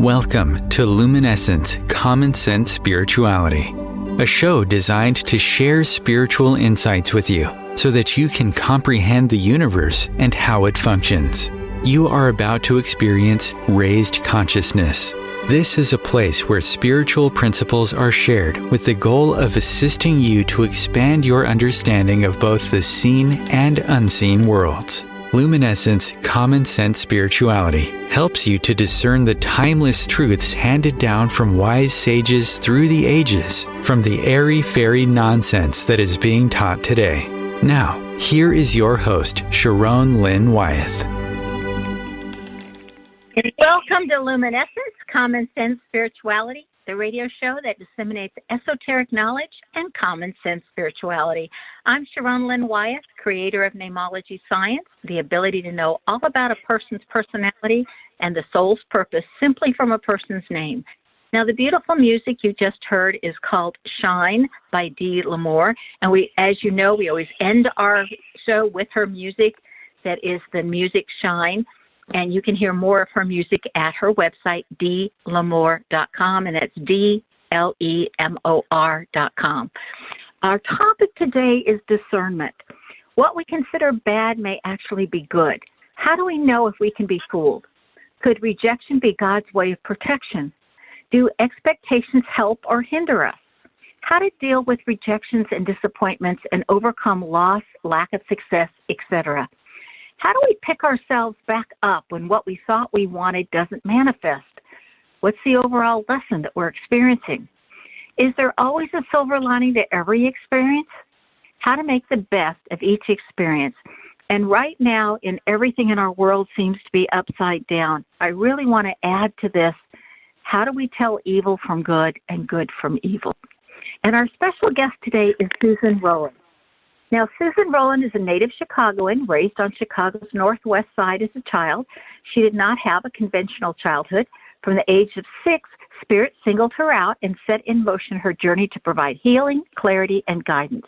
Welcome to Luminescence, Common Sense Spirituality, a show designed to share spiritual insights with you so that you can comprehend the universe and how it functions. You are about to experience raised consciousness. This is a place where spiritual principles are shared with the goal of assisting you to expand your understanding of both the seen and unseen worlds. Luminescence Common Sense Spirituality helps you to discern the timeless truths handed down from wise sages through the ages, from the airy-fairy nonsense that is being taught today. Now, here is your host, Lynn Wyeth. Welcome to Luminescence, Common Sense Spirituality, the radio show that disseminates esoteric knowledge and common sense spirituality. I'm Lynn Wyeth, creator of namology science, the ability to know all about a person's personality and the soul's purpose simply from a person's name. Now, the beautiful music you just heard is called Shine by Dee L'Amour, and we, as you know, we always end our show with her music, that is the music Shine. And you can hear more of her music at her website, dlamour.com, and that's DLEMOR.com. Our topic today is discernment. What we consider bad may actually be good. How do we know if we can be fooled? Could rejection be God's way of protection? Do expectations help or hinder us? How to deal with rejections and disappointments and overcome loss, lack of success, etc. How do we pick ourselves back up when what we thought we wanted doesn't manifest? What's the overall lesson that we're experiencing? Is there always a silver lining to every experience? How to make the best of each experience. And right now, everything in our world seems to be upside down. I really want to add to this, how do we tell evil from good and good from evil? And our special guest today is Susan Rowlen. Now, Susan Rowlen is a native Chicagoan, raised on Chicago's northwest side as a child. She did not have a conventional childhood. From the age of 6, Spirit singled her out and set in motion her journey to provide healing, clarity, and guidance.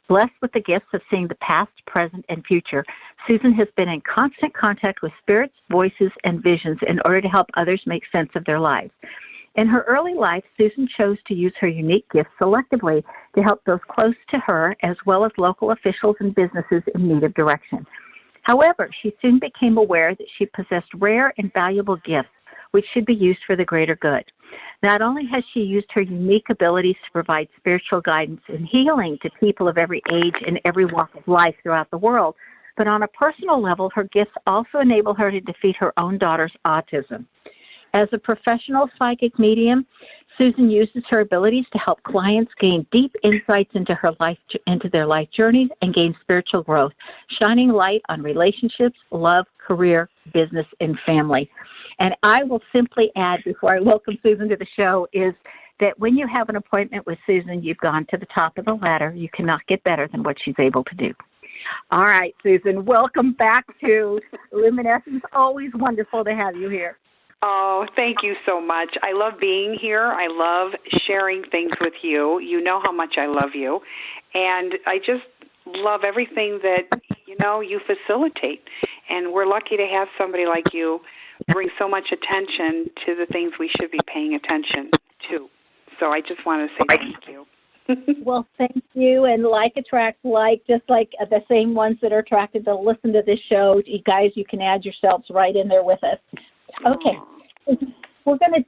Blessed with the gifts of seeing the past, present, and future, Susan has been in constant contact with spirits, voices, and visions in order to help others make sense of their lives. In her early life, Susan chose to use her unique gifts selectively to help those close to her, as well as local officials and businesses in need of direction. However, she soon became aware that she possessed rare and valuable gifts, which should be used for the greater good. Not only has she used her unique abilities to provide spiritual guidance and healing to people of every age and every walk of life throughout the world, but on a personal level, her gifts also enable her to defeat her own daughter's autism. As a professional psychic medium, Susan uses her abilities to help clients gain deep insights into their life journeys and gain spiritual growth, shining light on relationships, love, career, business, and family. And I will simply add, before I welcome Susan to the show, is that when you have an appointment with Susan, you've gone to the top of the ladder. You cannot get better than what she's able to do. All right, Susan, welcome back to Luminescence. Always wonderful to have you here. Oh, thank you so much. I love being here. I love sharing things with you. You know how much I love you. And I just love everything that, you facilitate. And we're lucky to have somebody like you bring so much attention to the things we should be paying attention to. So I just want to say thank you. Well, thank you. And like attracts like, just like the same ones that are attracted to listen to this show. You guys, you can add yourselves right in there with us. Okay, we're going to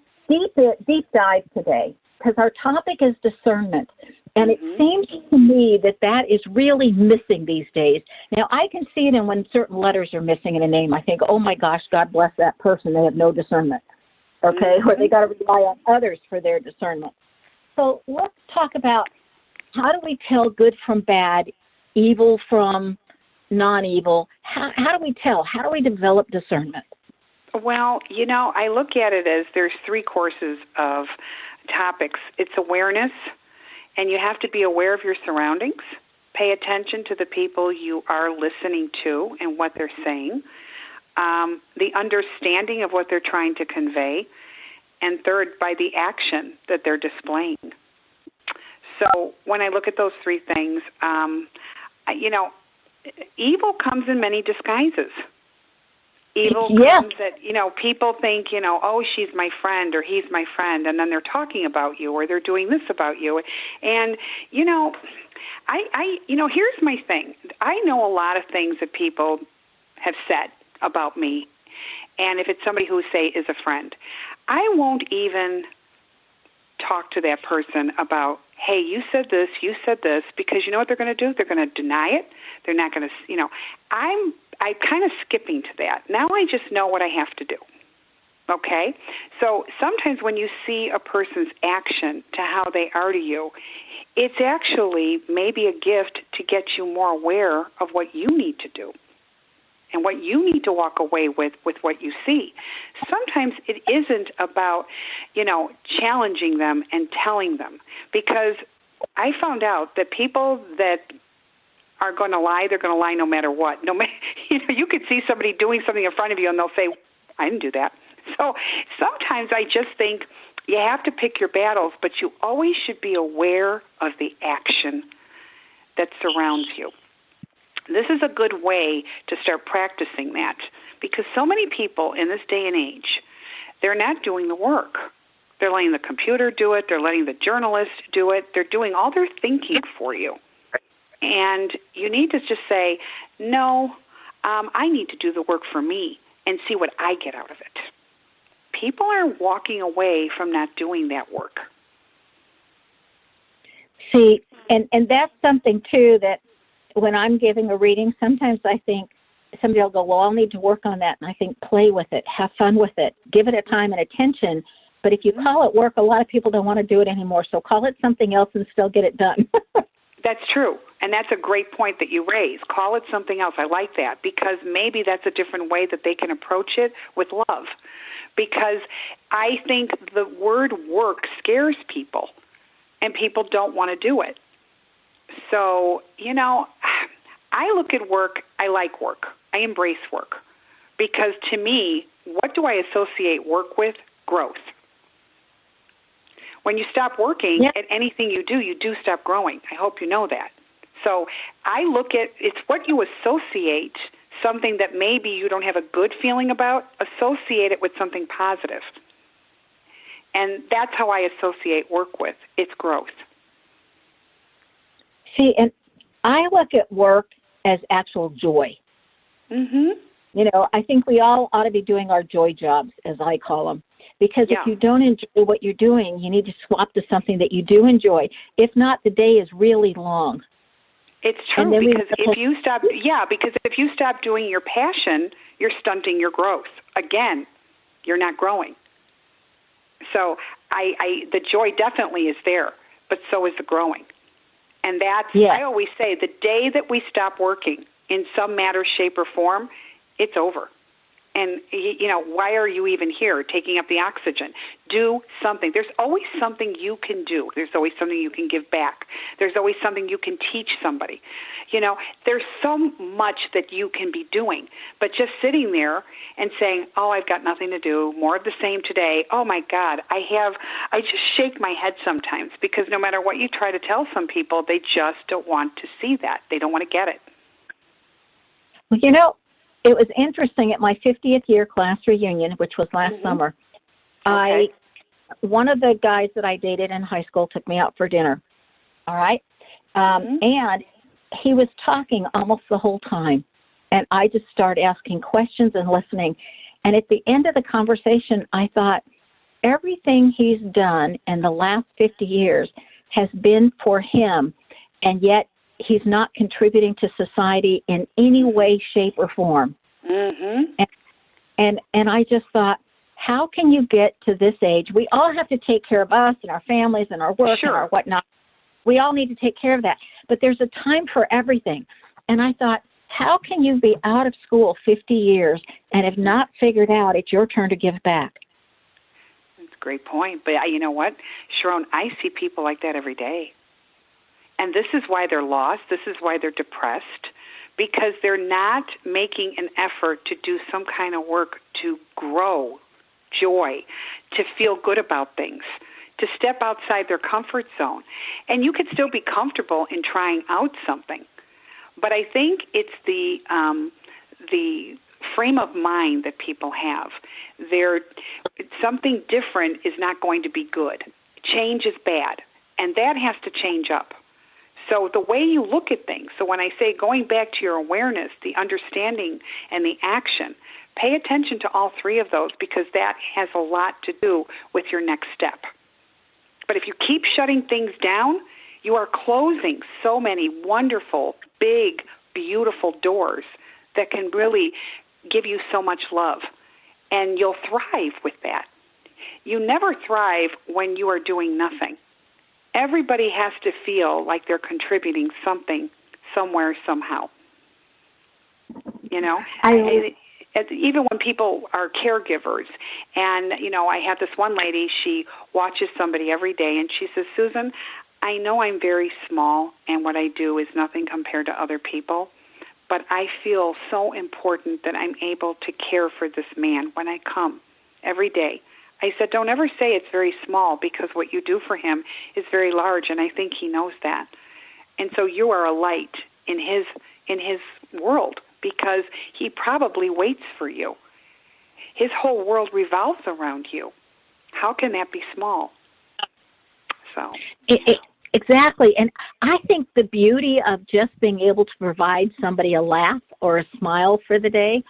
deep dive today because our topic is discernment. And it seems to me that is really missing these days. Now, I can see it when certain letters are missing in a name. I think, oh, my gosh, God bless that person. They have no discernment, okay? Or they got to rely on others for their discernment. So let's talk about how do we tell good from bad, evil from non-evil? How do we tell? How do we develop discernment? Well, I look at it as there's 3 courses of topics. It's awareness, and you have to be aware of your surroundings. Pay attention to the people you are listening to and what they're saying. The understanding of what they're trying to convey. And third, by the action that they're displaying. So when I look at those 3 things, evil comes in many disguises. Evil Yes. comes at, people think, oh, she's my friend or he's my friend, and then they're talking about you or they're doing this about you. And, here's my thing. I know a lot of things that people have said about me, and if it's somebody who, say, is a friend, I won't even talk to that person about, hey, you said this, because you know what they're going to do? They're going to deny it. They're not going to, I'm kind of skipping to that. Now I just know what I have to do. Okay? So sometimes when you see a person's action to how they are to you, it's actually maybe a gift to get you more aware of what you need to do and what you need to walk away with what you see. Sometimes it isn't about, challenging them and telling them, because I found out that people that are going to lie, they're going to lie no matter what. No matter, you could see somebody doing something in front of you and they'll say, I didn't do that. So sometimes I just think you have to pick your battles, but you always should be aware of the action that surrounds you. This is a good way to start practicing that, because so many people in this day and age, they're not doing the work. They're letting the computer do it. They're letting the journalist do it. They're doing all their thinking for you. And you need to just say, no, I need to do the work for me and see what I get out of it. People are walking away from not doing that work. See, and that's something, too, that when I'm giving a reading, sometimes I think somebody will go, well, I'll need to work on that. And I think, play with it, have fun with it, give it a time and attention. But if you call it work, a lot of people don't want to do it anymore. So call it something else and still get it done. That's true. And that's a great point that you raise. Call it something else. I like that, because maybe that's a different way that they can approach it with love. Because I think the word work scares people, and people don't want to do it. So, I look at work, I like work. I embrace work. Because to me, what do I associate work with? Growth. When you stop working at anything you do stop growing. I hope you know that. So I look at, it's what you associate, something that maybe you don't have a good feeling about, associate it with something positive. And that's how I associate work with. It's growth. See, and I look at work as actual joy. Mm-hmm. I think we all ought to be doing our joy jobs, as I call them. Because if you don't enjoy what you're doing, you need to swap to something that you do enjoy. If not, the day is really long. It's true, because if you stop doing your passion, you're stunting your growth. Again, you're not growing. So the joy definitely is there, but so is the growing. And that's, I always say, the day that we stop working in some matter, shape, or form, it's over. And, why are you even here taking up the oxygen? Do something. There's always something you can do. There's always something you can give back. There's always something you can teach somebody. There's so much that you can be doing. But just sitting there and saying, oh, I've got nothing to do, more of the same today. Oh, my God, I just shake my head sometimes, because no matter what you try to tell some people, they just don't want to see that. They don't want to get it. Well, it was interesting at my 50th year class reunion, which was last summer. Okay. One of the guys that I dated in high school took me out for dinner. All right. And he was talking almost the whole time. And I just started asking questions and listening. And at the end of the conversation, I thought, everything he's done in the last 50 years has been for him. And yet, he's not contributing to society in any way, shape, or form. Mm-hmm. And I just thought, how can you get to this age? We all have to take care of us and our families and our work and our whatnot. We all need to take care of that. But there's a time for everything. And I thought, how can you be out of school 50 years and have not figured out it's your turn to give back? That's a great point. But you know what, Sharon, I see people like that every day. And this is why they're lost. This is why they're depressed, because they're not making an effort to do some kind of work to grow joy, to feel good about things, to step outside their comfort zone. And you could still be comfortable in trying out something. But I think it's the frame of mind that people have. Something different is not going to be good. Change is bad, and that has to change up. So the way you look at things, so when I say going back to your awareness, the understanding, and the action, pay attention to all three of those because that has a lot to do with your next step. But if you keep shutting things down, you are closing so many wonderful, big, beautiful doors that can really give you so much love. And you'll thrive with that. You never thrive when you are doing nothing. Everybody has to feel like they're contributing something, somewhere, somehow. You know? Even when people are caregivers, and, you know, I have this one lady, she watches somebody every day, and she says, Susan, I know I'm very small, and what I do is nothing compared to other people, but I feel so important that I'm able to care for this man when I come every day. I said, don't ever say it's very small because what you do for him is very large, and I think he knows that. And so you are a light in his world because he probably waits for you. His whole world revolves around you. How can that be small? So exactly. And I think the beauty of just being able to provide somebody a laugh or a smile for the day,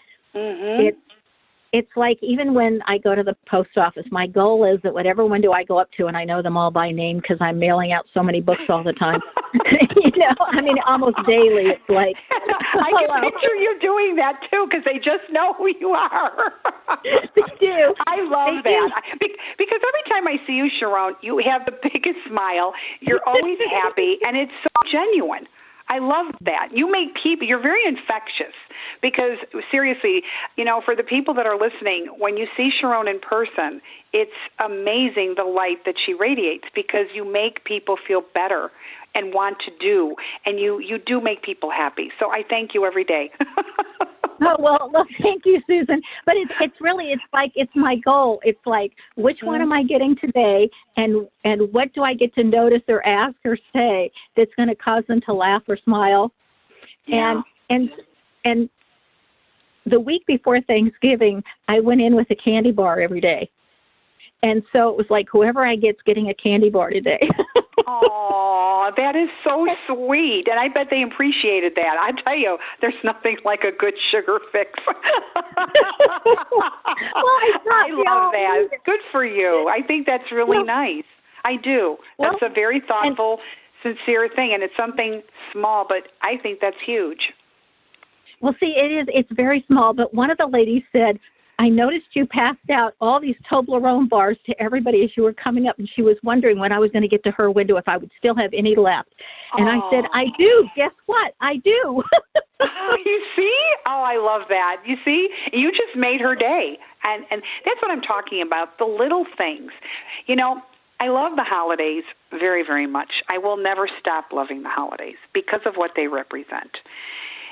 it's like even when I go to the post office, my goal is that whatever window I go up to, and I know them all by name because I'm mailing out so many books all the time, you know, I mean, almost daily, it's like, I can picture you doing that, too, because they just know who you are. They do. I love that. Because every time I see you, Sharon, you have the biggest smile. You're always happy, and it's so genuine. I love that. You make people, you're very infectious because, seriously, you know, for the people that are listening, when you see Sharon in person, it's amazing the light that she radiates because you make people feel better and want to do, and you do make people happy. So I thank you every day. Oh, well, thank you, Susan. But it's really, it's my goal. It's like, which one am I getting today, and what do I get to notice or ask or say that's going to cause them to laugh or smile? Yeah. And the week before Thanksgiving, I went in with a candy bar every day. And so it was like, whoever I get's getting a candy bar today. Oh, that is so sweet. And I bet they appreciated that. I tell you, there's nothing like a good sugar fix. I love that. Good for you. I think that's really nice. I do. That's a very thoughtful, sincere thing. And it's something small, but I think that's huge. Well, see, it's very small. But one of the ladies said, I noticed you passed out all these Toblerone bars to everybody as you were coming up, and she was wondering when I was going to get to her window if I would still have any left. And I said, I do. Guess what? I do. Oh, you see? Oh, I love that. You see? You just made her day. And that's what I'm talking about, the little things. You know, I love the holidays very, very much. I will never stop loving the holidays because of what they represent.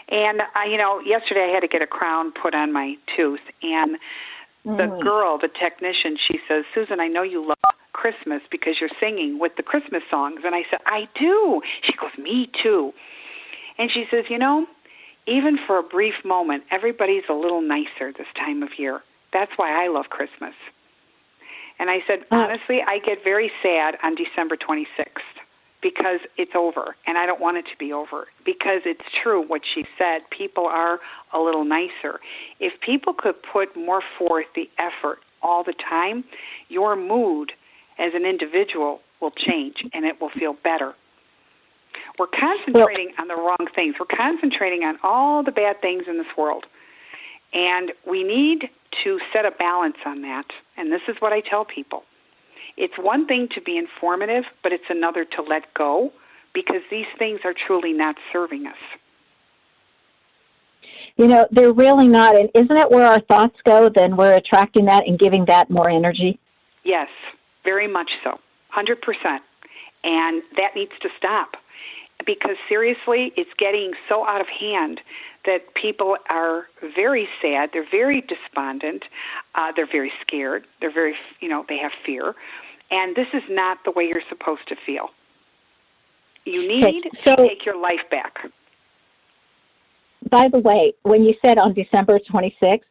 And, you know, yesterday I had to get a crown put on my tooth, and the girl, the technician, she says, Susan, I know you love Christmas because you're singing with the Christmas songs. And I said, I do. She goes, me too. And she says, you know, even for a brief moment, everybody's a little nicer this time of year. That's why I love Christmas. And I said, honestly, I get very sad on December 26th. Because it's over, and I don't want it to be over, because it's true what she said. People are a little nicer. If people could put more forth the effort all the time, your mood as an individual will change, and it will feel better. We're concentrating on the wrong things. We're concentrating on all the bad things in this world, and we need to set a balance on that, and this is what I tell people. It's one thing to be informative, but it's another to let go because these things are truly not serving us. You know, they're really not. And isn't it where our thoughts go, then we're attracting that and giving that more energy? Yes, very much so, 100%. And that needs to stop because seriously, it's getting so out of hand that people are very sad, they're very despondent, they're very scared, they're very, you know, they have fear, and this is not the way you're supposed to feel. You need to take your life back. by the way, when you said on December 26th,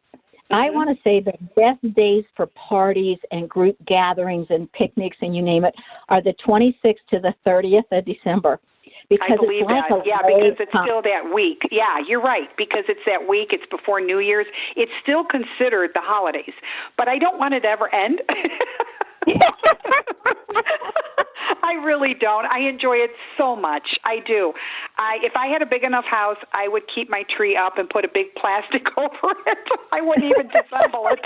I want to say the best days for parties and group gatherings and picnics and you name it are the 26th to the 30th of December. I believe that. Yeah, because it's still that week. Yeah, you're right. Because it's that week. It's before New Year's. It's still considered the holidays. But I don't want it to ever end. I really don't. I enjoy it so much. I do. If I had a big enough house, I would keep my tree up and put a big plastic over it. I wouldn't even disassemble it.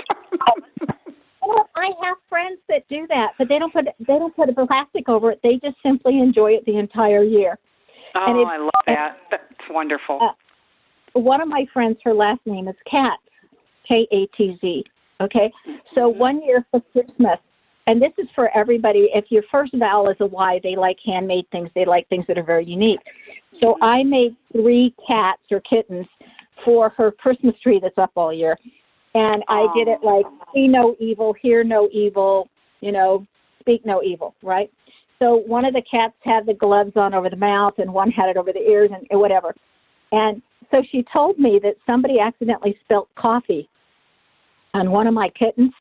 Well, I have friends that do that, but they don't put a plastic over it. They just simply enjoy it the entire year. Oh, I love that. That's wonderful. One of my friends, her last name is Katz, Katz. Okay? So one year for Christmas, and this is for everybody, if your first vowel is a Y, they like handmade things. They like things that are very unique. So I made 3 cats or kittens for her Christmas tree that's up all year. And I did it like, see no evil, hear no evil, speak no evil, right? So one of the cats had the gloves on over the mouth and one had it over the ears and whatever. And so she told me that somebody accidentally spilt coffee on one of my kittens,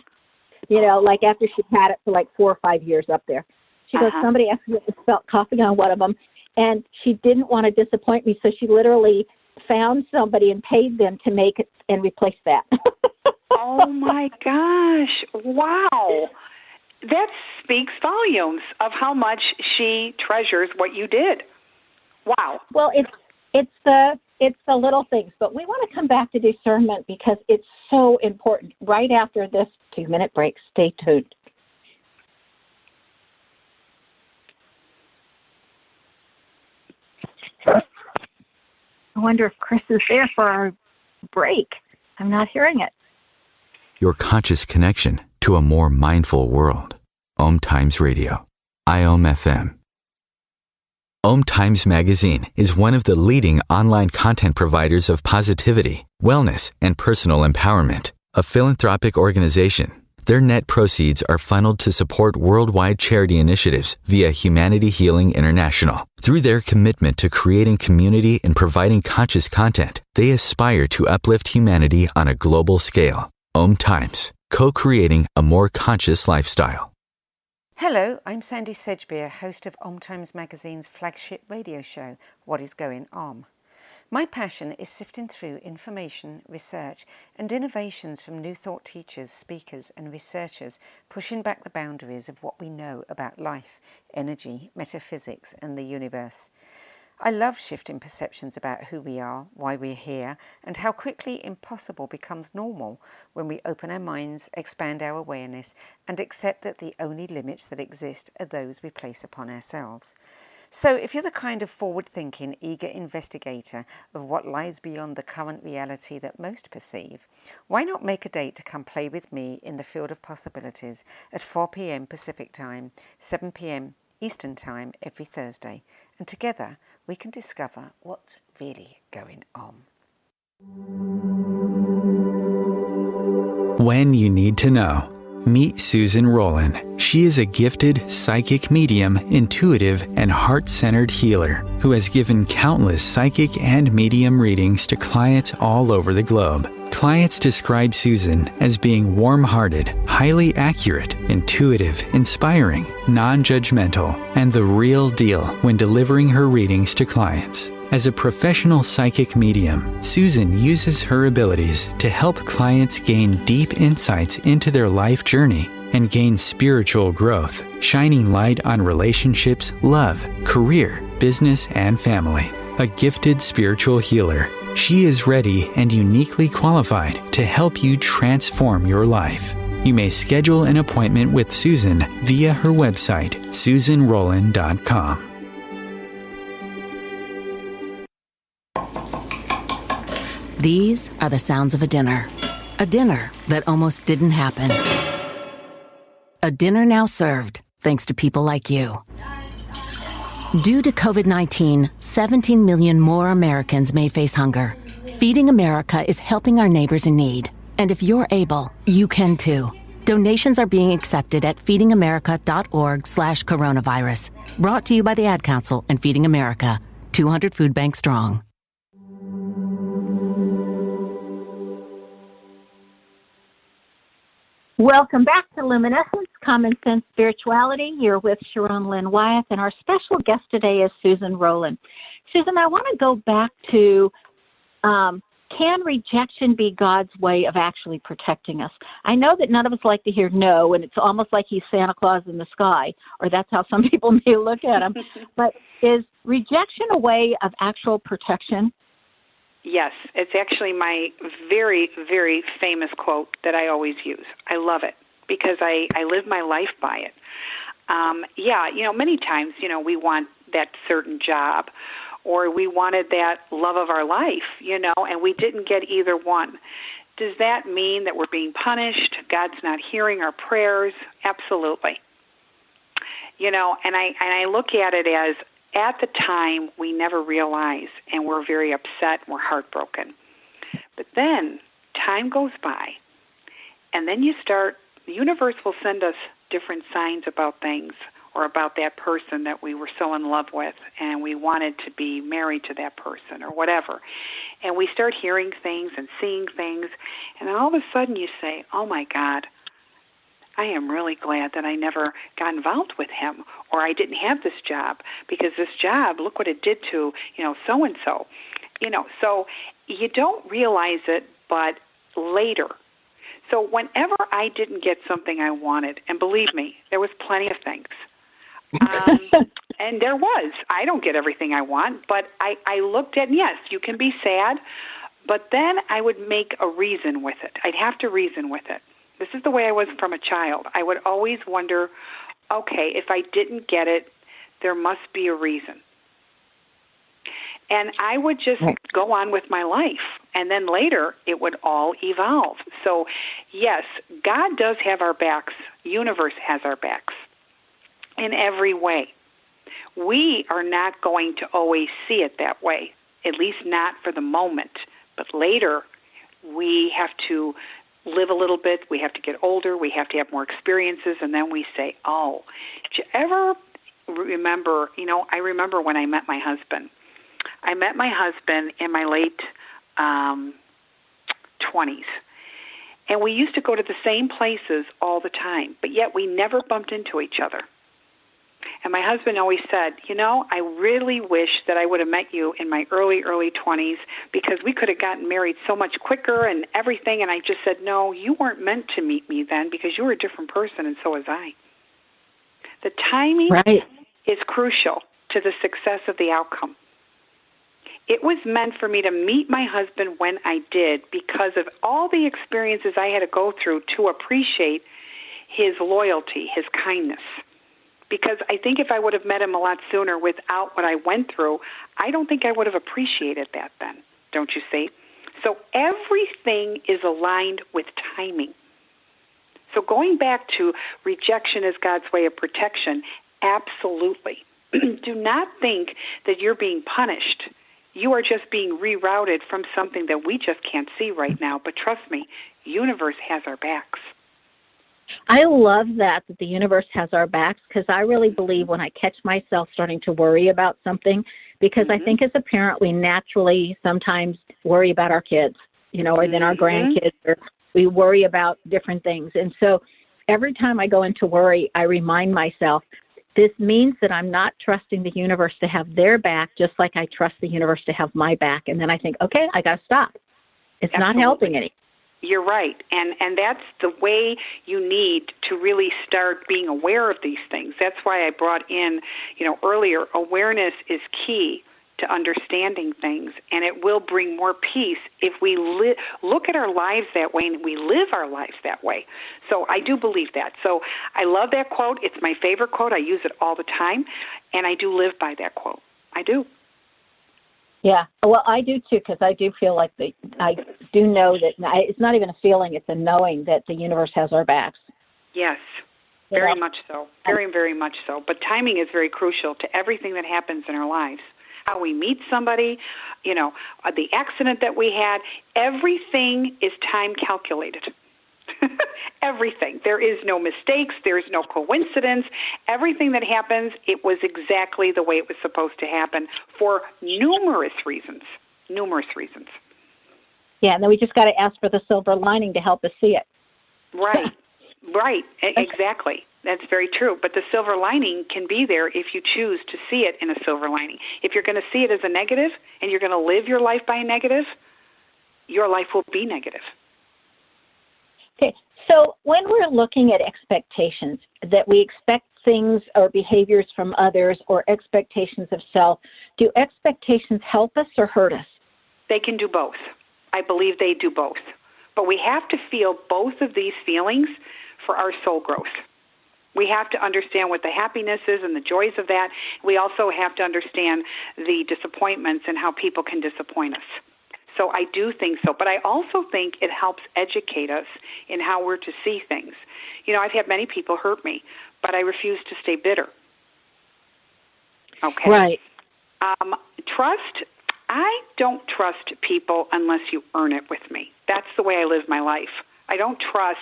like after she'd had it for like 4 or 5 years up there. She goes, somebody accidentally spilt coffee on one of them. And she didn't want to disappoint me, so she literally found somebody and paid them to make it and replace that. Oh, my gosh. Wow. That speaks volumes of how much she treasures what you did. Wow. Well, it's the little things, but we want to come back to discernment because it's so important. Right after this 2-minute break, stay tuned. I wonder if Chris is there for our break. I'm not hearing it. Your conscious connection to a more mindful world. OMTimes Radio. IOM-FM. OMTimes Magazine is one of the leading online content providers of positivity, wellness, and personal empowerment. A philanthropic organization, their net proceeds are funneled to support worldwide charity initiatives via Humanity Healing International. Through their commitment to creating community and providing conscious content, they aspire to uplift humanity on a global scale. OMTimes, co-creating a more conscious lifestyle. Hello, I'm Sandy Sedgbeer, host of OMTimes Magazine's flagship radio show, What is Going On? My passion is sifting through information, research, and innovations from new thought teachers, speakers, and researchers pushing back the boundaries of what we know about life, energy, metaphysics, and the universe. I love shifting perceptions about who we are, why we're here, and how quickly impossible becomes normal when we open our minds, expand our awareness, and accept that the only limits that exist are those we place upon ourselves. So if you're the kind of forward-thinking, eager investigator of what lies beyond the current reality that most perceive, why not make a date to come play with me in the field of possibilities at 4 p.m. Pacific Time, 7 p.m. Eastern Time every Thursday, and together we can discover what's really going on. When you need to know, meet Susan Rowlen. She is a gifted psychic medium, intuitive, and heart-centered healer who has given countless psychic and medium readings to clients all over the globe. Clients describe Susan as being warm-hearted, highly accurate, intuitive, inspiring, non-judgmental, and the real deal when delivering her readings to clients. As a professional psychic medium, Susan uses her abilities to help clients gain deep insights into their life journey and gain spiritual growth, shining light on relationships, love, career, business, and family. A gifted spiritual healer, she is ready and uniquely qualified to help you transform your life. You may schedule an appointment with Susan via her website, susanrowlen.com. These are the sounds of a dinner that almost didn't happen. A dinner now served, thanks to people like you. Due to COVID-19, 17 million more Americans may face hunger. Feeding America is helping our neighbors in need. And if you're able, you can too. Donations are being accepted at feedingamerica.org/coronavirus. Brought to you by the Ad Council and Feeding America, 200 Food Bank strong. Welcome back to Luminescence, Common Sense Spirituality. You're with Lynn Wyeth, and our special guest today is Susan Rowlen. Susan, I want to go back to can rejection be God's way of actually protecting us? I know that none of us like to hear no, and it's almost like he's Santa Claus in the sky, or that's how some people may look at him. But is rejection a way of actual protection? Yes, it's actually my very, very famous quote that I always use. I love it because I live my life by it. Many times, we want that certain job or we wanted that love of our life, and we didn't get either one. Does that mean that we're being punished? God's not hearing our prayers? Absolutely. And I look at it as, at the time, we never realize, and we're very upset, and we're heartbroken. But then time goes by, and then the universe will send us different signs about things or about that person that we were so in love with, and we wanted to be married to that person or whatever. And we start hearing things and seeing things, and then all of a sudden you say, oh, my God, I am really glad that I never got involved with him, or I didn't have this job, because this job, look what it did to, so-and-so. So you don't realize it, but later. So whenever I didn't get something I wanted, and believe me, there was plenty of things. And there was. I don't get everything I want, but I looked at, yes, you can be sad, but then I would make a reason with it. I'd have to reason with it. This is the way I was from a child. I would always wonder, okay, if I didn't get it, there must be a reason. And I would just go on with my life. And then later, it would all evolve. So, yes, God does have our backs. Universe has our backs in every way. We are not going to always see it that way, at least not for the moment. But later, we have to live a little bit, we have to get older, we have to have more experiences, and then we say, oh, did you ever remember, I remember when I met my husband. I met my husband in my late 20s, and we used to go to the same places all the time, but yet we never bumped into each other. And my husband always said, I really wish that I would have met you in my early 20s, because we could have gotten married so much quicker and everything. And I just said, no, you weren't meant to meet me then, because you were a different person, and so was I. The timing is crucial to the success of the outcome. It was meant for me to meet my husband when I did, because of all the experiences I had to go through to appreciate his loyalty, his kindness. Because I think if I would have met him a lot sooner without what I went through, I don't think I would have appreciated that then, don't you see? So everything is aligned with timing. So going back to rejection as God's way of protection, absolutely. Do not think that you're being punished. You are just being rerouted from something that we just can't see right now. But trust me, universe has our backs. I love that the universe has our backs, because I really believe when I catch myself starting to worry about something, because I think as a parent we naturally sometimes worry about our kids, or then our grandkids, or we worry about different things. And so every time I go into worry, I remind myself, this means that I'm not trusting the universe to have their back, just like I trust the universe to have my back. And then I think, okay, I got to stop. It's not helping any. You're right, and that's the way you need to really start being aware of these things. That's why I brought in, earlier, awareness is key to understanding things, and it will bring more peace if we look at our lives that way and we live our lives that way. So I do believe that. So I love that quote. It's my favorite quote. I use it all the time, and I do live by that quote. I do. Yeah, well, I do too, because I do feel like I do know that it's not even a feeling, it's a knowing that the universe has our backs. Yes, very much so, very, very much so. But timing is very crucial to everything that happens in our lives. How we meet somebody, the accident that we had, everything is time calculated. Everything. There is no mistakes. There is no coincidence. Everything that happens, it was exactly the way it was supposed to happen for numerous reasons. Numerous reasons. Yeah, and then we just got to ask for the silver lining to help us see it. Right. Right, exactly. That's very true. But the silver lining can be there if you choose to see it in a silver lining. If you're going to see it as a negative and you're going to live your life by a negative, your life will be negative. Okay, so when we're looking at expectations, that we expect things or behaviors from others or expectations of self, do expectations help us or hurt us? They can do both. I believe they do both. But we have to feel both of these feelings for our soul growth. We have to understand what the happiness is and the joys of that. We also have to understand the disappointments and how people can disappoint us. So I do think so. But I also think it helps educate us in how we're to see things. You know, I've had many people hurt me, but I refuse to stay bitter. Okay? Right. Trust, I don't trust people unless you earn it with me. That's the way I live my life. I don't trust,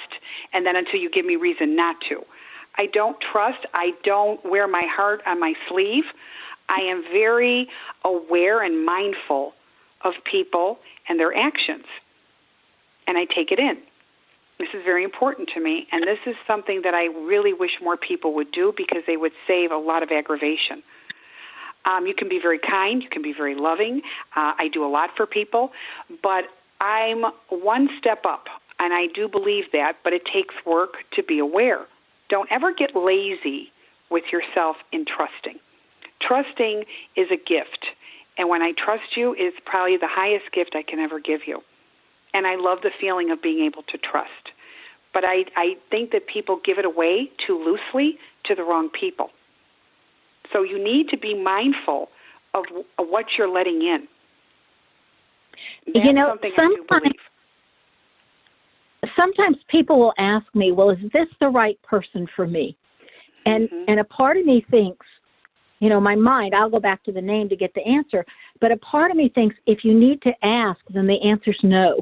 and then until you give me reason not to. I don't trust. I don't wear my heart on my sleeve. I am very aware and mindful of people and their actions, and I take it in. This is very important to me, and this is something that I really wish more people would do because they would save a lot of aggravation. You can be very kind. You can be very loving. I do a lot for people, but I'm one step up, and I do believe that, but it takes work to be aware. Don't ever get lazy with yourself in trusting. Trusting is a gift, and when I trust you, it's probably the highest gift I can ever give you. And I love the feeling of being able to trust. But I think that people give it away too loosely to the wrong people. So you need to be mindful of what you're letting in. That's something I do believe. Sometimes people will ask me, well, is this the right person for me? And a part of me thinks, you know, my mind, I'll go back to the name to get the answer, but a part of me thinks if you need to ask, then the answer's no.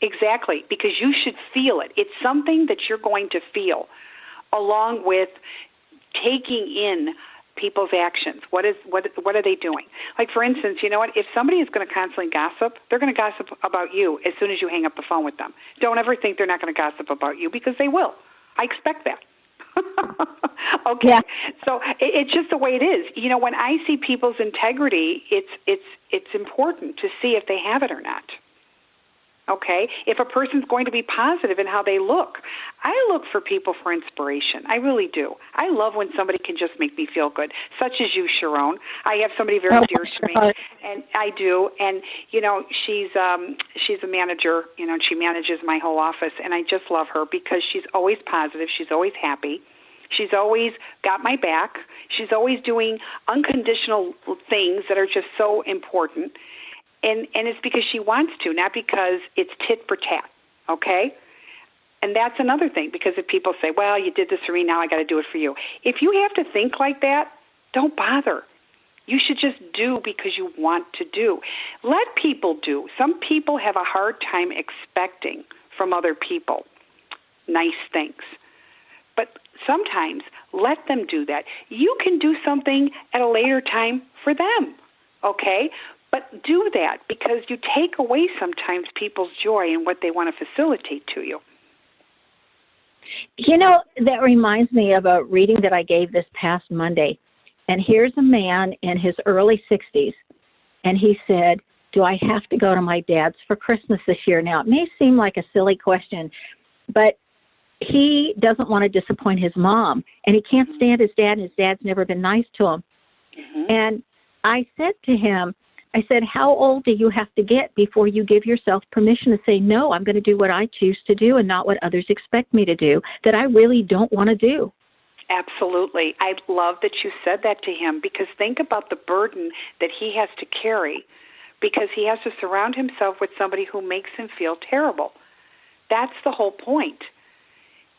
Exactly, because you should feel it. It's something that you're going to feel, along with taking in people's actions. What are they doing? Like, for instance, you know what? If somebody is going to constantly gossip, they're going to gossip about you as soon as you hang up the phone with them. Don't ever think they're not going to gossip about you, because they will. I expect that. Okay, yeah. So it's just the way it is. You know, when I see people's integrity, it's important to see if they have it or not. Okay, if a person's going to be positive in how they look. I look for people for inspiration. I really do. I love when somebody can just make me feel good, such as you, Sharon. I have somebody very dear to me, and I do. And you know, she's a manager. You know, and she manages my whole office, and I just love her because she's always positive. She's always happy. She's always got my back. She's always doing unconditional things that are just so important. And it's because she wants to, not because it's tit for tat, okay? And that's another thing, because if people say, well, you did this for me, now I got to do it for you. If you have to think like that, don't bother. You should just do because you want to do. Let people do. Some people have a hard time expecting from other people nice things. But sometimes let them do that. You can do something at a later time for them, okay? But do that, because you take away sometimes people's joy and what they want to facilitate to you. You know, that reminds me of a reading that I gave this past Monday. And here's a man in his early 60s, and he said, do I have to go to my dad's for Christmas this year? Now, it may seem like a silly question, but he doesn't want to disappoint his mom, and he can't stand his dad, and his dad's never been nice to him. And I said to him, I said, how old do you have to get before you give yourself permission to say, no, I'm going to do what I choose to do and not what others expect me to do, that I really don't want to do? Absolutely. I love that you said that to him, because think about the burden that he has to carry, because he has to surround himself with somebody who makes him feel terrible. That's the whole point.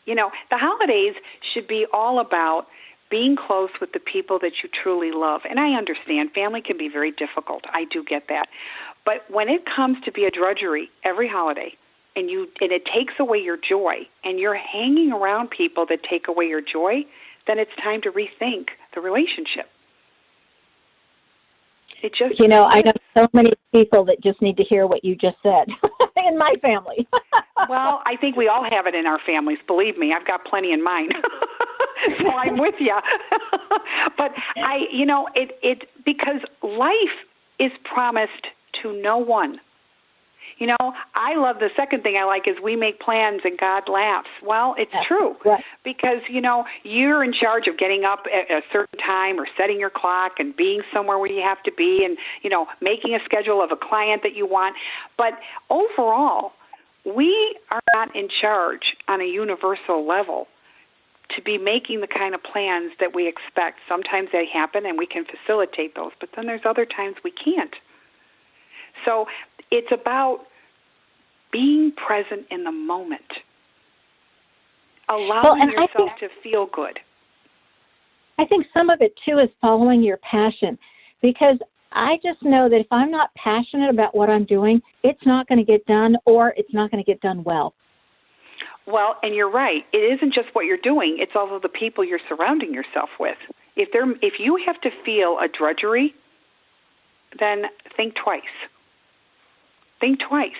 You know, the holidays should be all about being close with the people that you truly love. And I understand family can be very difficult. I do get that. But when it comes to be a drudgery every holiday, and it takes away your joy, and you're hanging around people that take away your joy, then it's time to rethink the relationship. It just, you know, I know so many people that just need to hear what you just said. in my family. Well, I think we all have it in our families. Believe me, I've got plenty in mine. So I'm with you. But it because life is promised to no one. I love the second thing I like is we make plans and God laughs. Well, it's true because, you're in charge of getting up at a certain time or setting your clock and being somewhere where you have to be and, making a schedule of a client that you want. But overall, we are not in charge on a universal level to be making the kind of plans that we expect. Sometimes they happen and we can facilitate those, but then there's other times we can't. So it's about being present in the moment, allowing yourself to feel good. I think some of it, too, is following your passion, because I just know that if I'm not passionate about what I'm doing, it's not going to get done, or it's not going to get done well. Well, and you're right. It isn't just what you're doing. It's also the people you're surrounding yourself with. If you have to feel a drudgery, then think twice. Think twice.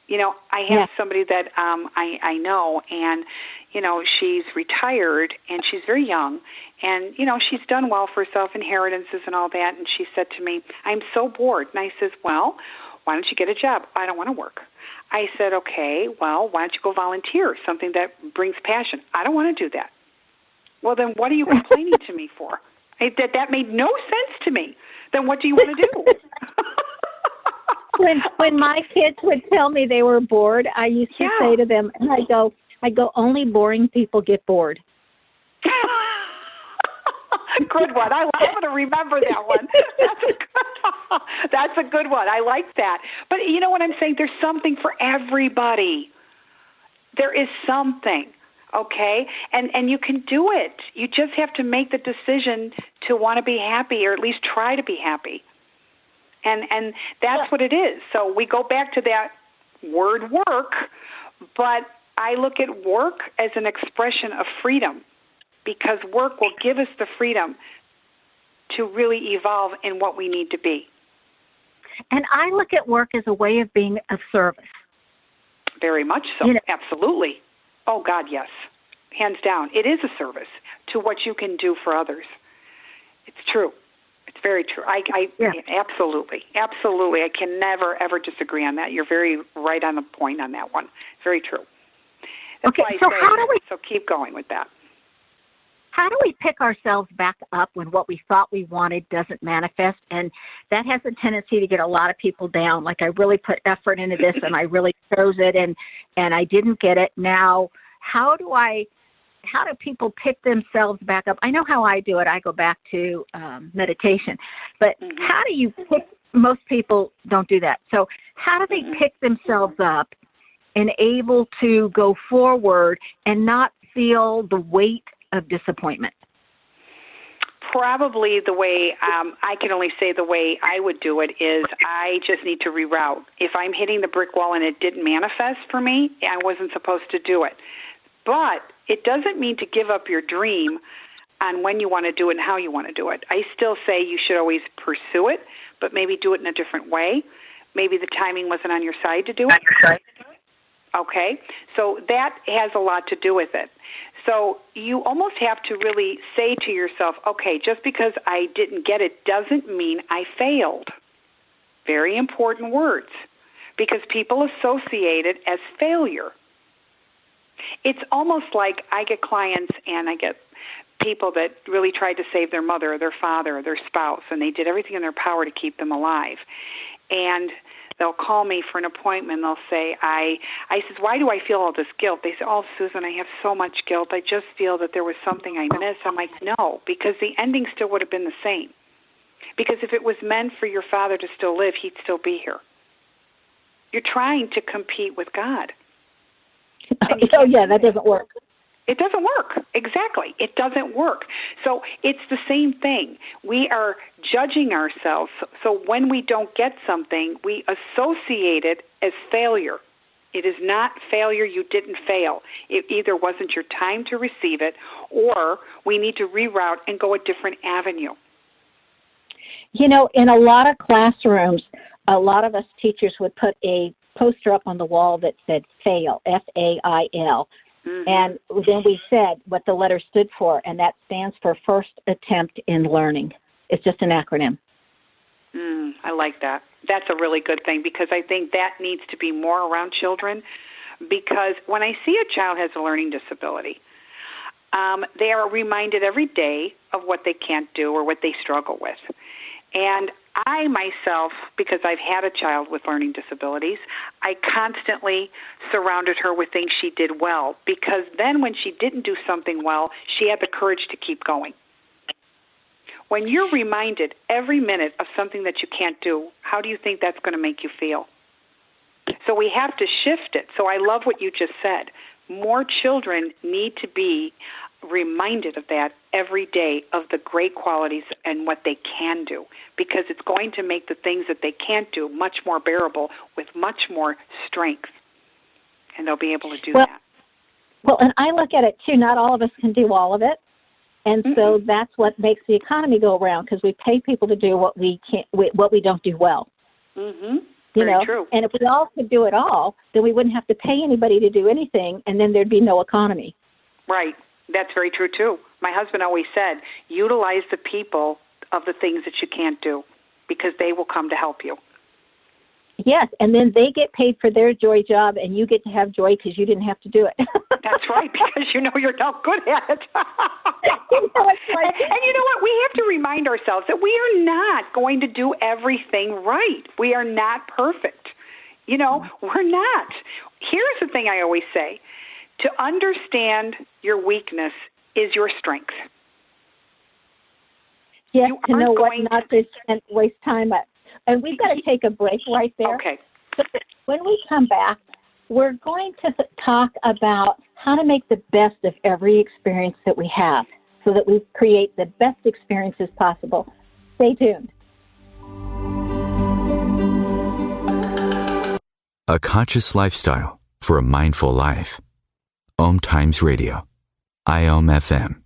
I have somebody that I know, and, she's retired, and she's very young, and, she's done well for herself, inheritances and all that, and she said to me, I'm so bored. And I says, well, why don't you get a job? I don't want to work. I said, okay, well, why don't you go volunteer, something that brings passion? I don't want to do that. Well, then what are you complaining to me for? That made no sense to me. Then what do you want to do? When my kids would tell me they were bored, I used to say to them, and I go, only boring people get bored. Good one. I'm going to remember that one. That's a good one. I like that. But you know what I'm saying? There's something for everybody. There is something, okay? And you can do it. You just have to make the decision to want to be happy, or at least try to be happy. And that's what it is. So we go back to that word work, but I look at work as an expression of freedom, because work will give us the freedom to really evolve in what we need to be. And I look at work as a way of being of service. Very much so. Absolutely. Oh, God, yes. Hands down. It is a service to what you can do for others. It's true. It's very true. Absolutely. Absolutely. I can never, ever disagree on that. You're very right on the point on that one. Very true. That's why so keep going with that. How do we pick ourselves back up when what we thought we wanted doesn't manifest? And that has a tendency to get a lot of people down. Like, I really put effort into this and I really chose it and I didn't get it. Now, how do people pick themselves back up? I know how I do it. I go back to meditation. But how do you pick? Most people don't do that. So how do they pick themselves up and able to go forward and not feel the weight of disappointment? Probably the way, I can only say the way I would do it is I just need to reroute. If I'm hitting the brick wall and it didn't manifest for me, I wasn't supposed to do it. But it doesn't mean to give up your dream on when you want to do it and how you want to do it. I still say you should always pursue it, but maybe do it in a different way. Maybe the timing wasn't on your side to do it. Okay? So that has a lot to do with it. So you almost have to really say to yourself, okay, just because I didn't get it doesn't mean I failed. Very important words, because people associate it as failure. It's almost like I get clients and I get people that really tried to save their mother or their father or their spouse, and they did everything in their power to keep them alive. And they'll call me for an appointment. They'll say, I says, why do I feel all this guilt? They say, oh, Susan, I have so much guilt. I just feel that there was something I missed. I'm like, no, because the ending still would have been the same. Because if it was meant for your father to still live, he'd still be here. You're trying to compete with God. Oh, yeah, that doesn't work. It doesn't work. Exactly. It doesn't work. So it's the same thing. We are judging ourselves. So when we don't get something, we associate it as failure. It is not failure. You didn't fail. It either wasn't your time to receive it, or we need to reroute and go a different avenue. You know, in a lot of classrooms, a lot of us teachers would put a poster up on the wall that said FAIL, F-A-I-L. Mm-hmm. And then we said what the letter stood for, and that stands for First Attempt in Learning. It's just an acronym. I like that. That's a really good thing, because I think that needs to be more around children, because when I see a child has a learning disability, they are reminded every day of what they can't do or what they struggle with. And I myself, because I've had a child with learning disabilities, I constantly surrounded her with things she did well, because then when she didn't do something well, she had the courage to keep going. When you're reminded every minute of something that you can't do, how do you think that's going to make you feel? So we have to shift it. So I love what you just said. More children need to be reminded of that every day, of the great qualities and what they can do, because it's going to make the things that they can't do much more bearable with much more strength, and they'll be able to do that. Well, and I look at it, too, not all of us can do all of it, and so that's what makes the economy go around, because we pay people to do what we can't, what we don't do well. Very true. And if we all could do it all, then we wouldn't have to pay anybody to do anything, and then there'd be no economy. Right. That's very true, too. My husband always said, utilize the people of the things that you can't do, because they will come to help you. Yes, and then they get paid for their joy job, and you get to have joy because you didn't have to do it. That's right, because you know you're not good at it. And you know what? We have to remind ourselves that we are not going to do everything right. We are not perfect. We're not. Here's the thing I always say. To understand your weakness is your strength. Yes, to know what not to waste time at. And we've got to take a break right there. Okay. So when we come back, we're going to talk about how to make the best of every experience that we have so that we create the best experiences possible. Stay tuned. A conscious lifestyle for a mindful life. OMTimes Radio. IOM FM.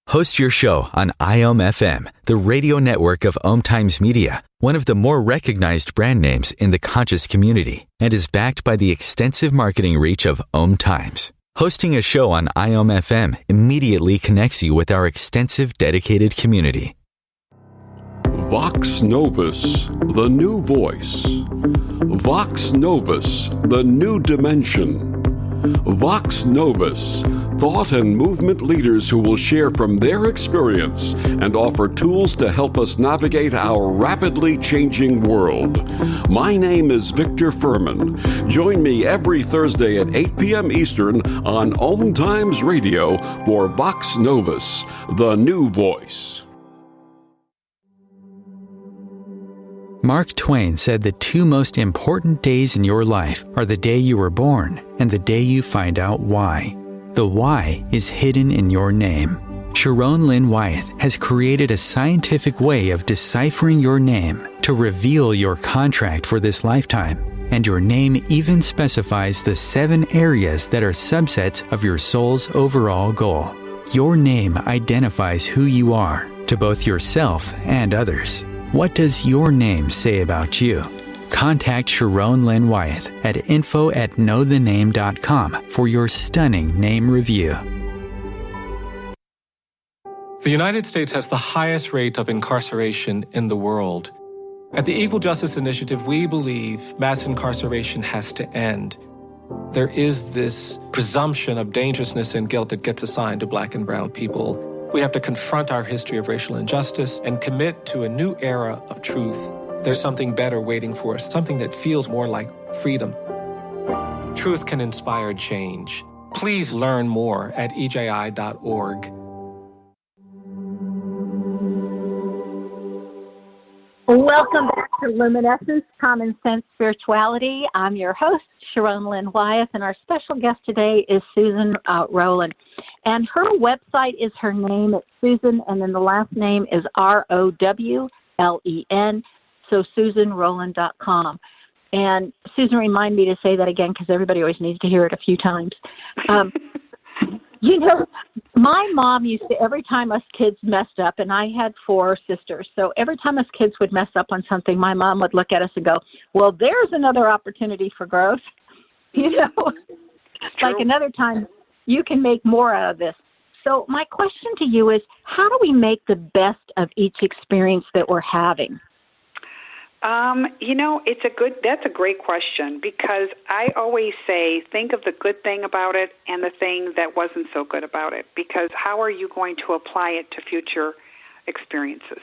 Host your show on IOM FM, the radio network of OMTimes Media, one of the more recognized brand names in the conscious community, and is backed by the extensive marketing reach of OMTimes. Hosting a show on IOM FM immediately connects you with our extensive dedicated community. Vox Novus, the new voice. Vox Novus, the new dimension. Vox Novus, thought and movement leaders who will share from their experience and offer tools to help us navigate our rapidly changing world. My name is Victor Furman. Join me every Thursday at 8 p.m. Eastern on OMTimes Radio for Vox Novus, the new voice. Mark Twain said the two most important days in your life are the day you were born and the day you find out why. The why is hidden in your name. Sharon Lynn Wyeth has created a scientific way of deciphering your name to reveal your contract for this lifetime. And your name even specifies the 7 areas that are subsets of your soul's overall goal. Your name identifies who you are to both yourself and others. What does your name say about you? Contact Sharon Lynn Wyeth at info@knowthename.com for your stunning name review. The United States has the highest rate of incarceration in the world. At the Equal Justice Initiative, we believe mass incarceration has to end. There is this presumption of dangerousness and guilt that gets assigned to Black and brown people. We have to confront our history of racial injustice and commit to a new era of truth. There's something better waiting for us, something that feels more like freedom. Truth can inspire change. Please learn more at eji.org. Welcome back to Luminescence, Common Sense Spirituality. I'm your host, Sharon Lynn Wyeth, and our special guest today is Susan Rowlen. And her website is her name. It's Susan, and then the last name is Rowlen, so SusanRowlen.com. And Susan, remind me to say that again because everybody always needs to hear it a few times. You know, my mom used to, every time us kids messed up, and I had 4 sisters, so every time us kids would mess up on something, my mom would look at us and go, well, there's another opportunity for growth. You know, like another time you can make more out of this. So my question to you is, how do we make the best of each experience that we're having? You know, that's a great question, because I always say, think of the good thing about it and the thing that wasn't so good about it, because how are you going to apply it to future experiences?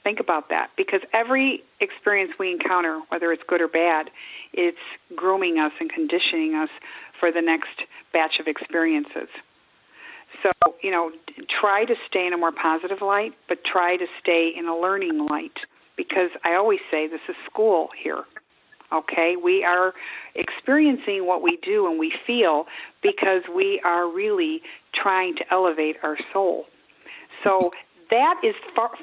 Think about that, because every experience we encounter, whether it's good or bad, it's grooming us and conditioning us for the next batch of experiences. So, you know, try to stay in a more positive light, but try to stay in a learning light, because I always say this is school here, okay? We are experiencing what we do and we feel because we are really trying to elevate our soul. So that is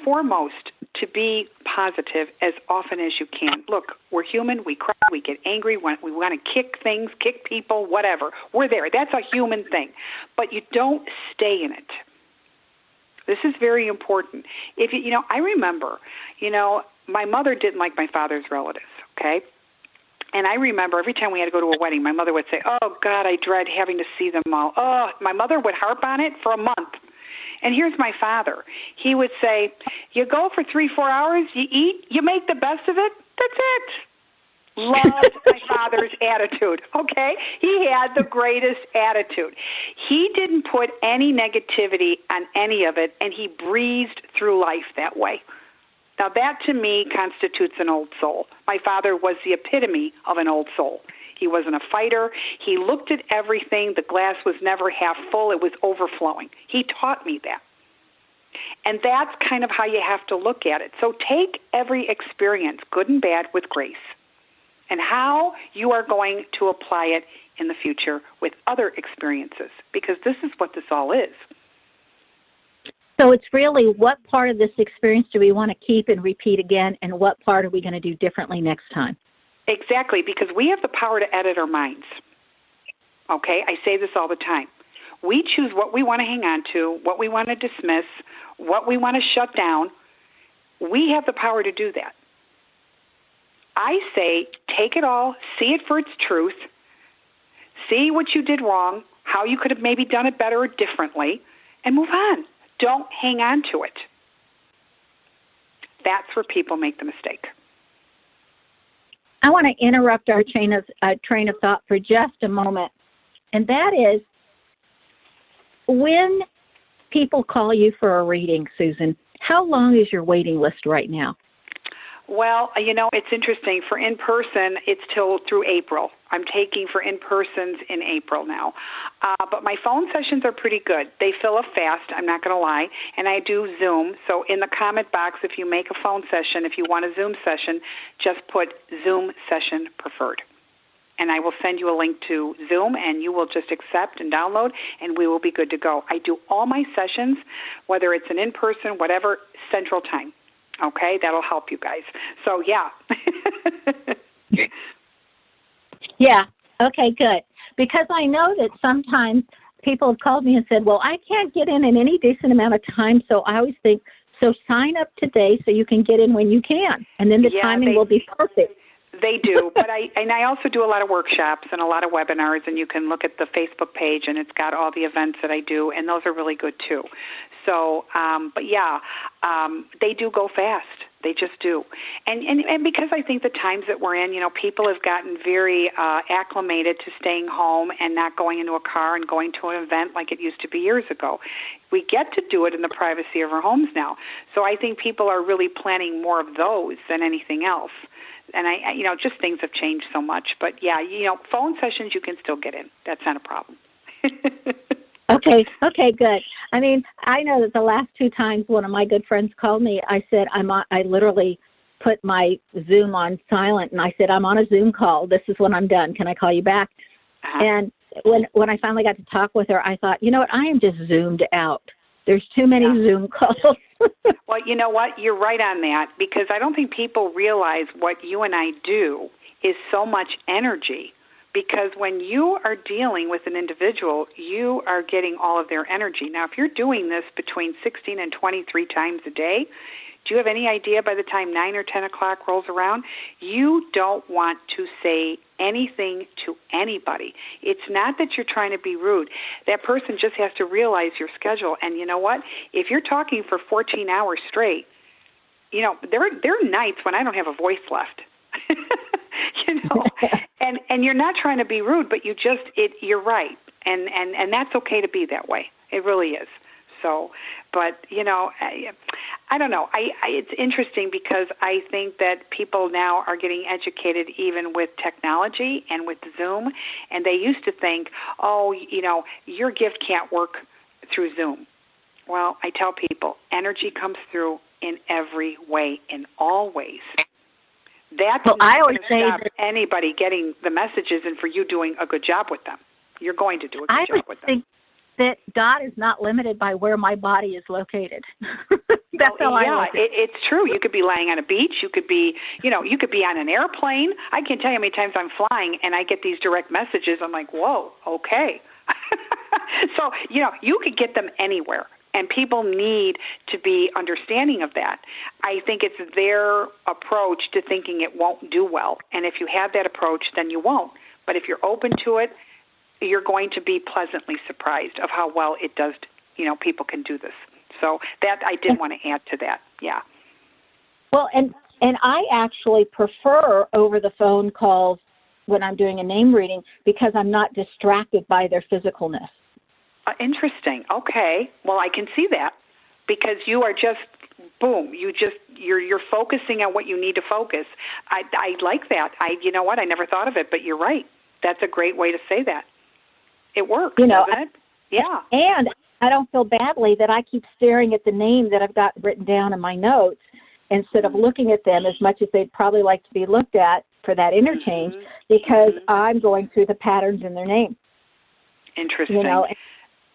foremost, to be positive as often as you can. Look, we're human. We cry. We get angry. We want to kick things, kick people, whatever. We're there. That's a human thing. But you don't stay in it. This is very important. If you know, I remember, you know, my mother didn't like my father's relatives, okay? And I remember every time we had to go to a wedding, my mother would say, oh, God, I dread having to see them all. Oh, my mother would harp on it for a month. And here's my father. He would say, you go for 3-4 hours, you eat, you make the best of it, that's it. Loved my father's attitude, okay? He had the greatest attitude. He didn't put any negativity on any of it, and he breezed through life that way. Now, that to me constitutes an old soul. My father was the epitome of an old soul. He wasn't a fighter. He looked at everything. The glass was never half full. It was overflowing. He taught me that. And that's kind of how you have to look at it. So take every experience, good and bad, with grace, and how you are going to apply it in the future with other experiences, because this is what this all is. So it's really, what part of this experience do we want to keep and repeat again, and what part are we going to do differently next time? Exactly, because we have the power to edit our minds. Okay, I say this all the time. We choose what we want to hang on to, what we want to dismiss, what we want to shut down. We have the power to do that. I say, take it all, see it for its truth, see what you did wrong, how you could have maybe done it better or differently, and move on. Don't hang on to it. That's where people make the mistake. I want to interrupt our train of thought for just a moment, and that is, when people call you for a reading, Susan, how long is your waiting list right now? Well, you know, it's interesting. For in-person, it's through April. I'm taking for in-persons in April now. But my phone sessions are pretty good. They fill up fast, I'm not going to lie, and I do Zoom. So in the comment box, if you make a phone session, if you want a Zoom session, just put Zoom session preferred. And I will send you a link to Zoom, and you will just accept and download, and we will be good to go. I do all my sessions, whether it's an in-person, whatever, Central Time. Okay, that'll help you guys. So, yeah. Yeah, okay, good. Because I know that sometimes people have called me and said, well, I can't get in any decent amount of time, so I always think, so sign up today so you can get in when you can, and then the timing will be perfect. They do, but I also do a lot of workshops and a lot of webinars, and you can look at the Facebook page, and it's got all the events that I do, and those are really good too. So, but yeah, they do go fast. They just do. And because I think the times that we're in, you know, people have gotten very acclimated to staying home and not going into a car and going to an event like it used to be years ago. We get to do it in the privacy of our homes now. So I think people are really planning more of those than anything else. And I you know, just things have changed so much. But yeah, you know, phone sessions you can still get in. That's not a problem. Okay, good. I mean, I know that the last 2 times one of my good friends called me, I said, I literally put my Zoom on silent, and I said, I'm on a Zoom call. This is when I'm done. Can I call you back? Uh-huh. And when I finally got to talk with her, I thought, you know what, I am just zoomed out. There's too many Zoom calls. Well, you know what? You're right on that, because I don't think people realize what you and I do is so much energy Because when you are dealing with an individual, you are getting all of their energy. Now, if you're doing this between 16 and 23 times a day, do you have any idea by the time 9 or 10 o'clock rolls around, you don't want to say anything to anybody. It's not that you're trying to be rude. That person just has to realize your schedule. And you know what? If you're talking for 14 hours straight, you know, there are nights when I don't have a voice left. You know, and you're not trying to be rude, but you're right, and that's okay to be that way. It really is. So, but you know, I don't know. It's interesting because I think that people now are getting educated even with technology and with Zoom, and they used to think, oh, you know, your gift can't work through Zoom. Well, I tell people, energy comes through in every way, in all ways. That's not going to stop anybody getting the messages and for you doing a good job with them. You're going to do a good job with them. I would think that God is not limited by where my body is located. That's how I look at it. It's true. You could be laying on a beach. You could be, you know, you could be on an airplane. I can't tell you how many times I'm flying and I get these direct messages. I'm like, whoa, okay. So, you know, you could get them anywhere. And people need to be understanding of that. I think it's their approach to thinking it won't do well. And if you have that approach, then you won't. But if you're open to it, you're going to be pleasantly surprised of how well it does, you know, people can do this. So that I did want to add to that. Yeah. Well, and I actually prefer over the phone calls when I'm doing a name reading because I'm not distracted by their physicalness. Interesting. Okay. Well, I can see that because you are just, boom, you're focusing on what you need to focus. I like that. You know what? I never thought of it, but you're right. That's a great way to say that. It works, you know, doesn't it? Yeah. And I don't feel badly that I keep staring at the name that I've got written down in my notes instead of looking at them as much as they'd probably like to be looked at for that interchange because I'm going through the patterns in their name. Interesting. You know,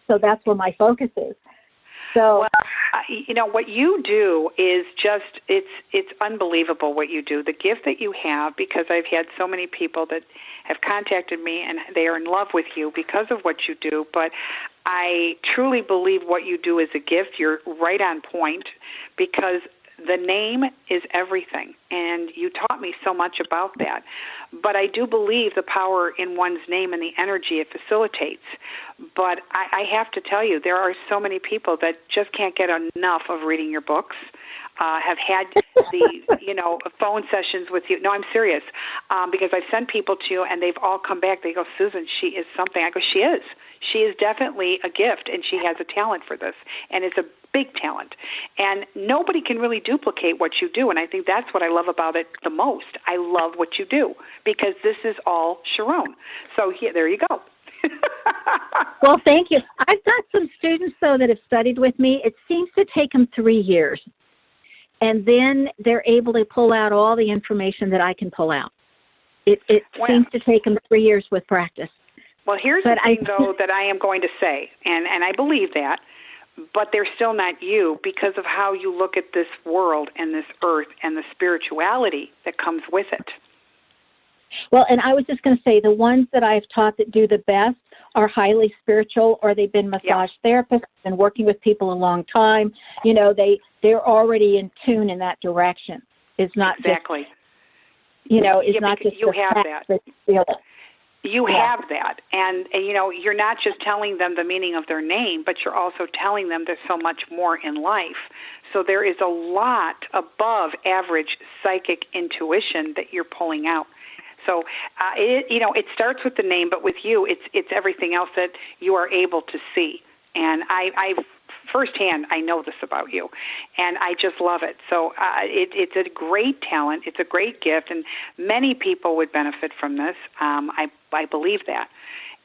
so that's where my focus is. So, well, you know, what you do is just, it's unbelievable what you do. The gift that you have, because I've had so many people that have contacted me and they are in love with you because of what you do, but I truly believe what you do is a gift. You're right on point because the name is everything, and you taught me so much about that. But I do believe the power in one's name and the energy it facilitates. But I have to tell you, there are so many people that just can't get enough of reading your books, have had the, you know, phone sessions with you. No, I'm serious, because I've sent people to you, and they've all come back. They go, Susan, she is something. I go, she is. She is definitely a gift, and she has a talent for this, and it's a big talent. And nobody can really duplicate what you do, and I think that's what I love about it the most. I love what you do, because this is all Sharon. So there you go. Well, thank you. I've got some students, though, that have studied with me. It seems to take them 3 years. And then they're able to pull out all the information that I can pull out. It seems to take them 3 years with practice. Well, here's the thing, though, that I am going to say, and I believe that, but they're still not you because of how you look at this world and this earth and the spirituality that comes with it. Well, and I was just going to say, the ones that I've taught that do the best are highly spiritual, or they've been massage therapists and working with people a long time. You know, they're already in tune in that direction. It's not exactly. Just, you know, it's not just you have that. You Yeah. have that, and you know, you're not just telling them the meaning of their name, but you're also telling them there's so much more in life. So there is a lot above average psychic intuition that you're pulling out. So, it starts with the name, but with you, it's everything else that you are able to see. And I firsthand, I know this about you, and I just love it. So it's a great talent. It's a great gift, and many people would benefit from this. I believe that.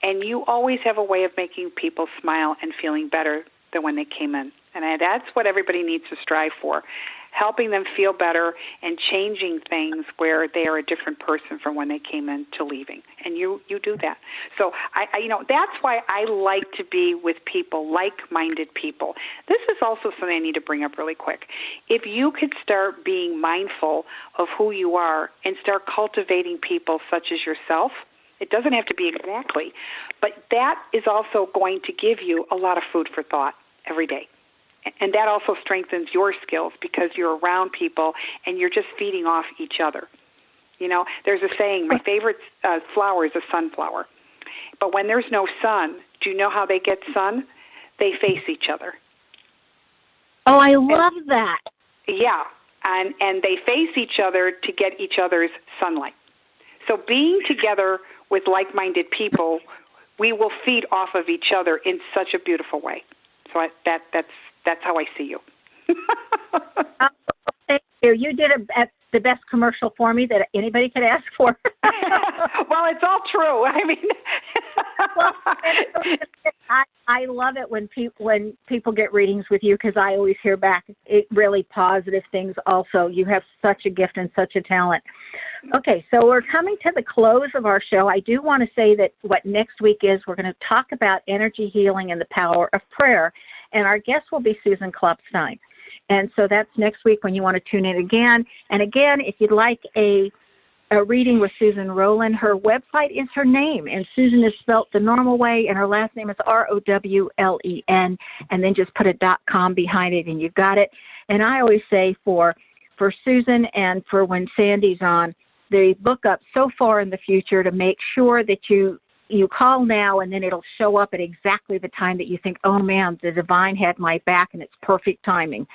And you always have a way of making people smile and feeling better than when they came in. And that's what everybody needs to strive for, helping them feel better and changing things where they are a different person from when they came in to leaving. And you do that. So, that's why I like to be with people, like-minded people. This is also something I need to bring up really quick. If you could start being mindful of who you are and start cultivating people such as yourself It doesn't have to be exactly. But that is also going to give you a lot of food for thought every day. And that also strengthens your skills because you're around people and you're just feeding off each other. You know, there's a saying, my favorite flower is a sunflower. But when there's no sun, do you know how they get sun? They face each other. Oh, I love that. Yeah, and they face each other to get each other's sunlight. So being together with like-minded people, we will feed off of each other in such a beautiful way. So that's how I see you. Thank you. You did the best commercial for me that anybody could ask for. Well, it's all true. I mean, well, I love it when people get readings with you because I always hear back really positive things. Also, you have such a gift and such a talent. Okay, so we're coming to the close of our show. I do want to say that what next week is, we're going to talk about energy healing and the power of prayer, and our guest will be Susan Klopstein. And so that's next week when you want to tune in again. And again, if you'd like a reading with Susan Rowlen, her website is her name, and Susan is spelt the normal way, and her last name is Rowlen, and then just put a .com behind it, and you've got it. And I always say for Susan and for when Sandy's on, they book up so far in the future to make sure that you call now, and then it'll show up at exactly the time that you think, oh, man, the divine had my back, and it's perfect timing,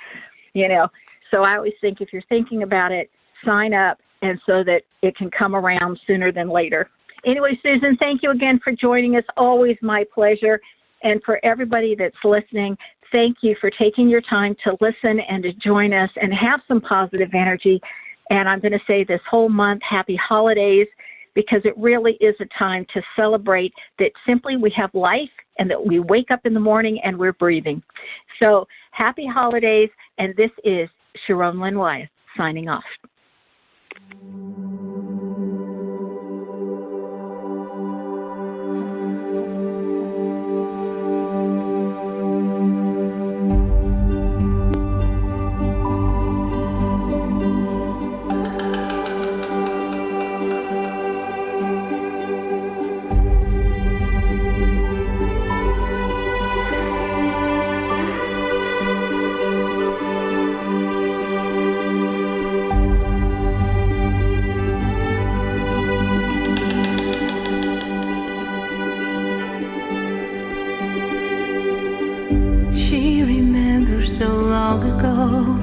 you know. So I always think if you're thinking about it, sign up, and so that it can come around sooner than later. Anyway, Susan, thank you again for joining us. Always my pleasure. And for everybody that's listening, thank you for taking your time to listen and to join us and have some positive energy. And I'm going to say this whole month, happy holidays, because it really is a time to celebrate that simply we have life and that we wake up in the morning and we're breathing. So happy holidays, and this is Sharon Lynn Wyeth signing off. So long ago,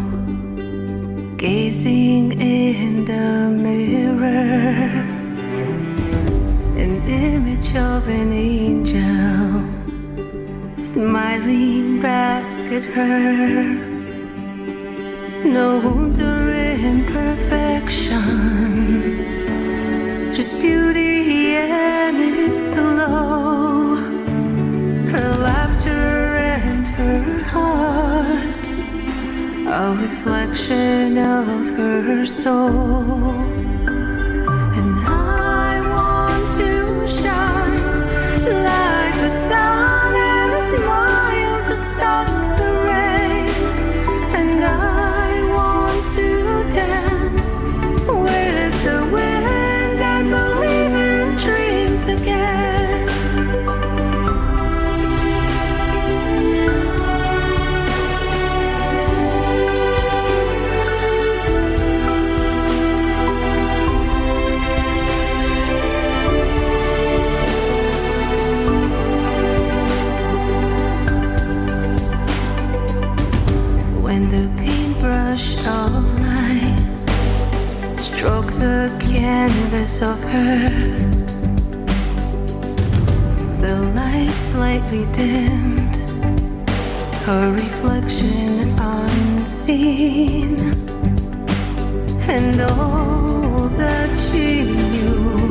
gazing in the mirror, an image of an angel smiling back at her. No wounds or imperfections, just beauty and its glow. Her laughter and her heart, a reflection of her soul. And I want to shine like the sun and smile to stop the rain. And I want to dance with the wind and believe in dreams again. Of life stroke the canvas of her, the light slightly dimmed, her reflection unseen, and all that she knew